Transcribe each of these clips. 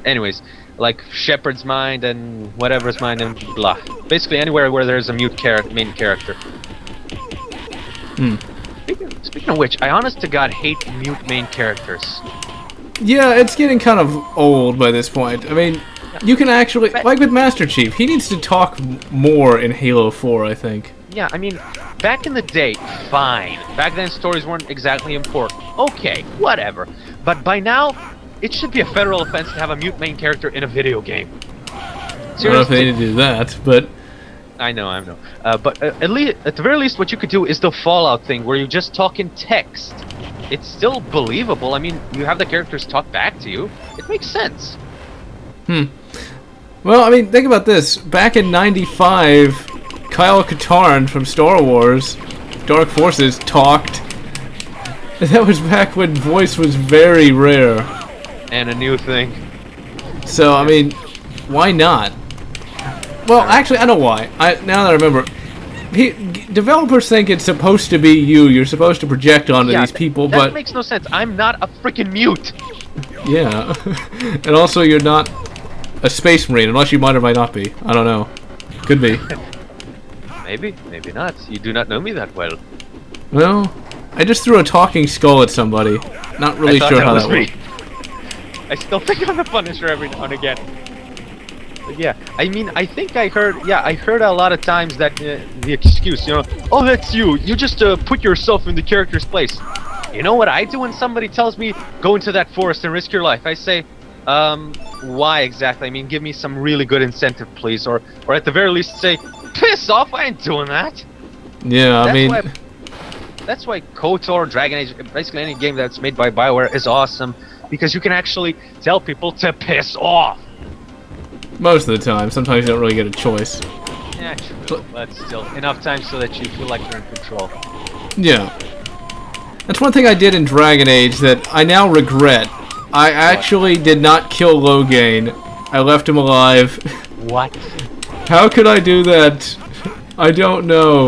Anyways, like Shepard's Mind and whatever's mind and blah. Basically anywhere where there's a main character. Hmm. Speaking of which, I honest to God hate mute main characters. Yeah, it's getting kind of old by this point. I mean, you can actually, like with Master Chief, he needs to talk more in Halo 4, I think. Yeah, I mean, back in the day, fine. Back then stories weren't exactly important. Okay, whatever. But by now, it should be a federal offense to have a mute main character in a video game. Seriously? I don't know if they need to do that, but... I know. But at the very least, what you could do is the Fallout thing, where you just talk in text. It's still believable. I mean, you have the characters talk back to you. It makes sense. Well, I mean, think about this. Back in '95, Kyle Katarn from Star Wars, Dark Forces, talked. That was back when voice was very rare. And a new thing. So, I mean, why not? Well, actually, I know why. Now that I remember, developers think it's supposed to be you. You're supposed to project onto these people, but... That makes no sense. I'm not a freaking mute! Yeah. And also, you're not a space marine, unless you might or might not be. I don't know. Could be. Maybe. Maybe not. You do not know me that well. Well, I just threw a talking skull at somebody. Not really sure how that worked. I still think I'm the Punisher every now and again. But yeah, I mean, I think I heard a lot of times that the excuse, you know, oh, that's you. You just put yourself in the character's place. You know what I do when somebody tells me, go into that forest and risk your life? I say, why exactly? I mean, give me some really good incentive, please. Or at the very least say, piss off, I ain't doing that. Yeah, I mean... That's why KOTOR, Dragon Age, basically any game that's made by BioWare is awesome. Because you can actually tell people to piss off. Most of the time. Sometimes you don't really get a choice. Yeah, true. But still, enough time so that you feel like you're in control. Yeah. That's one thing I did in Dragon Age that I now regret. I actually did not kill Loghain. I left him alive. What? How could I do that? I don't know.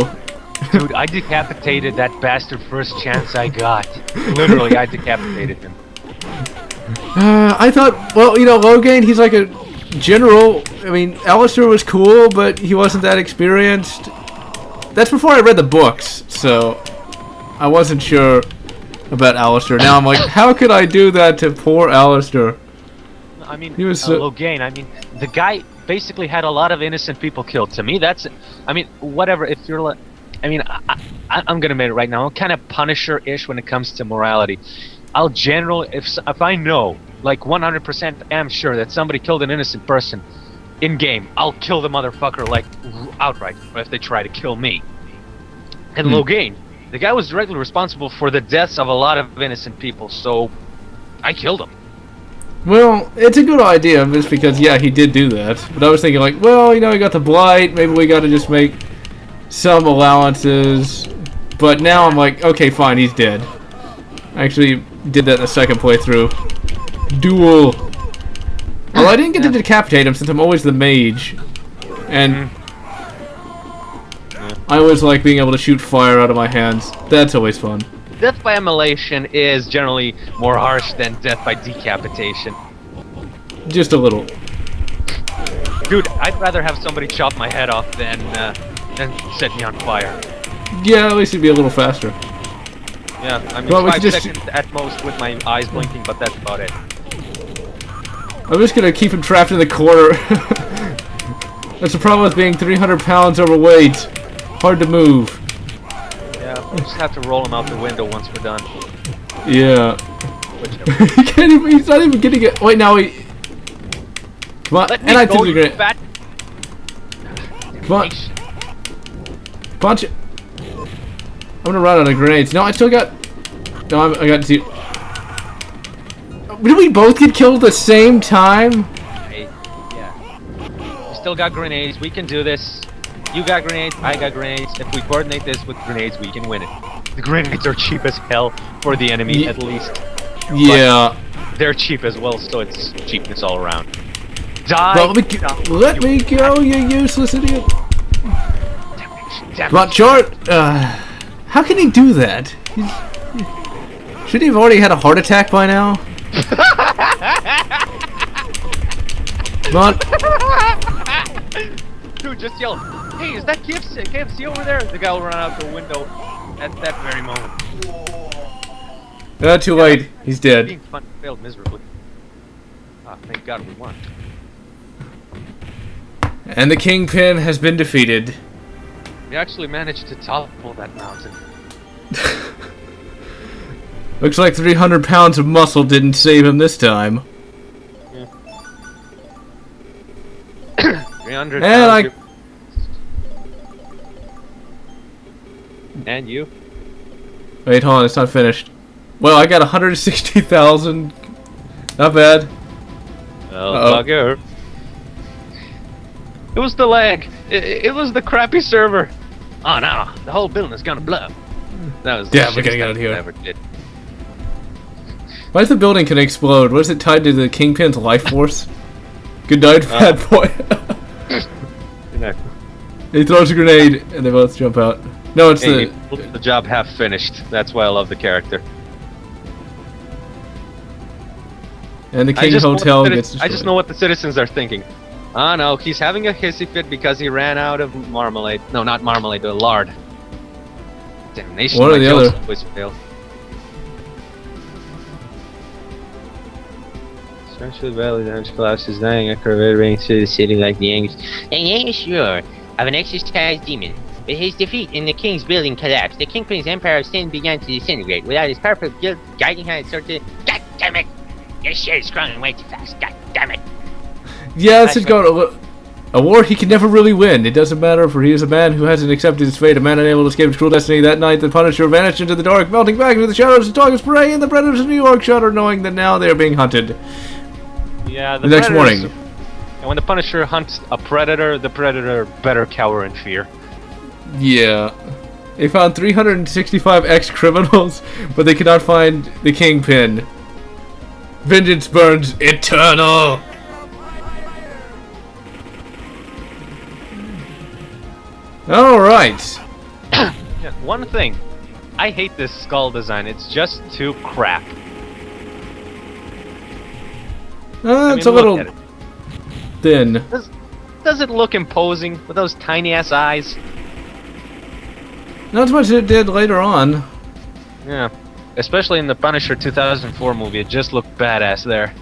Dude, I decapitated that bastard first chance I got. Literally, I decapitated him. I thought, well, you know, Loghain, he's like a general. I mean, Alistair was cool, but he wasn't that experienced. That's before I read the books, so I wasn't sure about Alistair. Now I'm like, how could I do that to poor Alistair? I mean, he was Loghain, I mean, the guy basically had a lot of innocent people killed. To me, that's, I mean, whatever, if you're like, I mean, I'm gonna admit it right now, I'm kind of Punisher-ish when it comes to morality. I'll generally, if I know, like 100% am sure that somebody killed an innocent person in-game, I'll kill the motherfucker, like, outright, if they try to kill me. And Loghain, the guy was directly responsible for the deaths of a lot of innocent people, so I killed him. Well, it's a good idea, just because, yeah, he did do that. But I was thinking, like, well, you know, he got the Blight, maybe we gotta just make some allowances. But now I'm like, okay, fine, he's dead. I actually did that in the second playthrough. Duel. Well, I didn't get to decapitate him since I'm always the mage. And I always like being able to shoot fire out of my hands. That's always fun. Death by immolation is generally more harsh than death by decapitation. Just a little. Dude, I'd rather have somebody chop my head off than set me on fire. Yeah, at least it'd be a little faster. Yeah, I mean, well, 5 seconds at most with my eyes blinking, but that's about it. I'm just gonna keep him trapped in the corner. That's the problem with being 300 pounds overweight. Hard to move. Yeah, we'll just have to roll him out the window once we're done. Yeah. He can't even, he's not even getting it. Wait, now he... Come on, and I threw the grenade. Fat... Come on. Punch it. I'm gonna run out of grenades. No, I still got... No, I got 2. Did we both get killed at the same time? Hey, yeah. We still got grenades. We can do this. You got grenades. I got grenades. If we coordinate this with grenades, we can win it. The grenades are cheap as hell for the enemy, at least. Yeah. But they're cheap as well, so it's cheapness all around. Die! Well, let me go, you useless idiot! Come on, Chart! How can he do that? Shouldn't he have already had a heart attack by now? Come on. Dude, just yell, hey, is that KFC over there? The guy will run out the window at that very moment. Too late. He's dead. Being fun failed miserably. Ah, thank God we won. And the Kingpin has been defeated. We actually managed to topple that mountain. Looks like 300 pounds of muscle didn't save him this time. Yeah. 300 And pounds. And you? Wait, hold on, it's not finished. Well, I got 160,000. Not bad. Oh, bugger. It was the lag. It was the crappy server. Oh no, the whole building is gonna blow. That was the Yeah, we gotta shittest get out of thing here. I ever did. Why is the building can explode? What is it tied to the Kingpin's life force? Good night, bad boy. He throws a grenade and they both jump out. No, it's Hey, the job half finished. That's why I love the character. And the King Hotel gets destroyed. I just know what the citizens are thinking. Ah no, he's having a hissy fit because he ran out of marmalade. No, not marmalade, the lard. Damnation, One or my the jokes other. always fail. Structural valley damage collapses, dying a curvature through the city like the Angus. The Angus roar of an exorcised demon. With his defeat in the king's building collapse, the kingpin's empire of sin began to disintegrate. Without his powerful guilt guiding hand, started to... God damn it! Your shit is growing way too fast. God damn it! Yeah, this is going a war he can never really win. It doesn't matter, for he is a man who hasn't accepted his fate, a man unable to escape his cruel destiny. That night, the Punisher vanished into the dark, melting back into the shadows. The dog is prey, and the predators of New York shudder, knowing that now they are being hunted. Yeah, the next morning. And when the Punisher hunts a predator, the predator better cower in fear. Yeah. They found 365 ex-criminals, but they could not find the Kingpin. Vengeance burns eternal! Alright. Yeah, one thing. I hate this skull design. It's just too crap. It's a little thin. Does it look imposing with those tiny ass eyes? Not as much as it did later on. Yeah. Especially in the Punisher 2004 movie, it just looked badass there.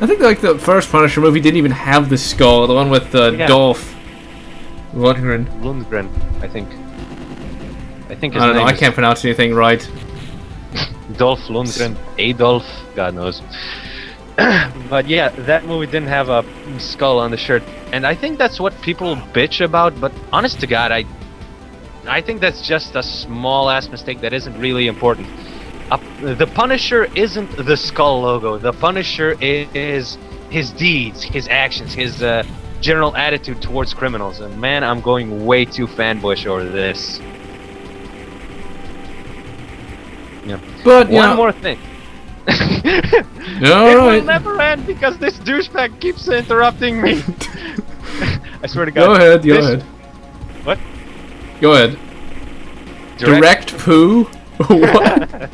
I think like the first Punisher movie didn't even have the skull, the one with Dolph Lundgren. Lundgren, I think. I think I don't know, I can't pronounce anything right. Dolph Lundgren, Adolf, God knows. But yeah, that movie didn't have a skull on the shirt, and I think that's what people bitch about, but honest to God, I think that's just a small-ass mistake that isn't really important. The Punisher isn't the skull logo. The Punisher is his deeds, his actions, his general attitude towards criminals. And man, I'm going way too fanboyish over this. Yeah. But one more thing. It will never end because this douchebag keeps interrupting me. I swear to God. Go ahead. What? Go ahead. Direct poo? What?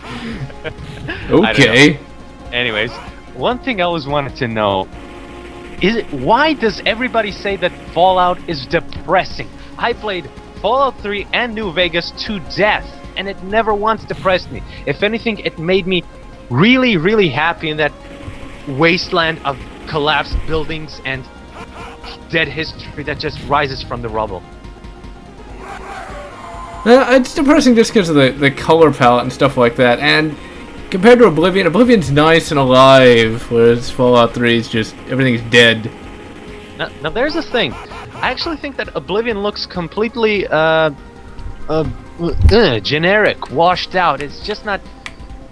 Okay. Anyways, one thing I always wanted to know is why does everybody say that Fallout is depressing? I played Fallout 3 and New Vegas to death, and it never once depressed me. If anything, it made me really, really happy in that wasteland of collapsed buildings and dead history that just rises from the rubble. It's depressing just because of the color palette and stuff like that, and compared to Oblivion, Oblivion's nice and alive, whereas Fallout 3 is just, everything's dead. Now there's a thing. I actually think that Oblivion looks completely, generic, washed out. It's just not...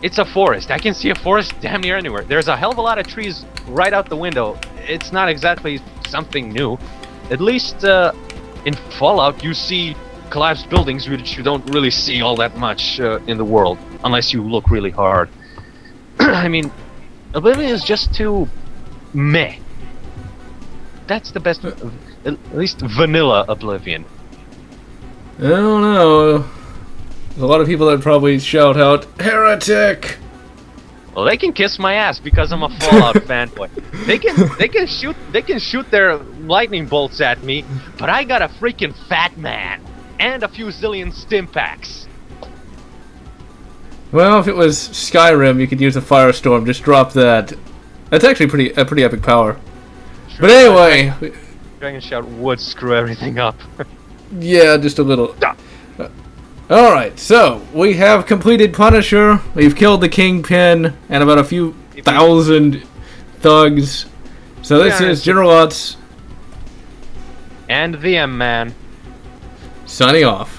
It's a forest. I can see a forest damn near anywhere. There's a hell of a lot of trees right out the window. It's not exactly something new. At least, in Fallout, you see collapsed buildings which you don't really see all that much in the world, unless you look really hard. I mean, Oblivion is just too meh. That's the best, at least vanilla Oblivion. I don't know. There's a lot of people that probably shout out, "Heretic!" Well, they can kiss my ass because I'm a Fallout fanboy. They can shoot their lightning bolts at me, but I got a freaking Fat Man and a few zillion stim packs. Well, if it was Skyrim, you could use a Firestorm. Just drop that. That's actually a pretty epic power. Sure, But anyway, Dragon Shout would screw everything up. yeah, just a little. Alright, so we have completed Punisher, we've killed the Kingpin, and about a few thousand thugs. So this is General Utz And the M-Man. signing off.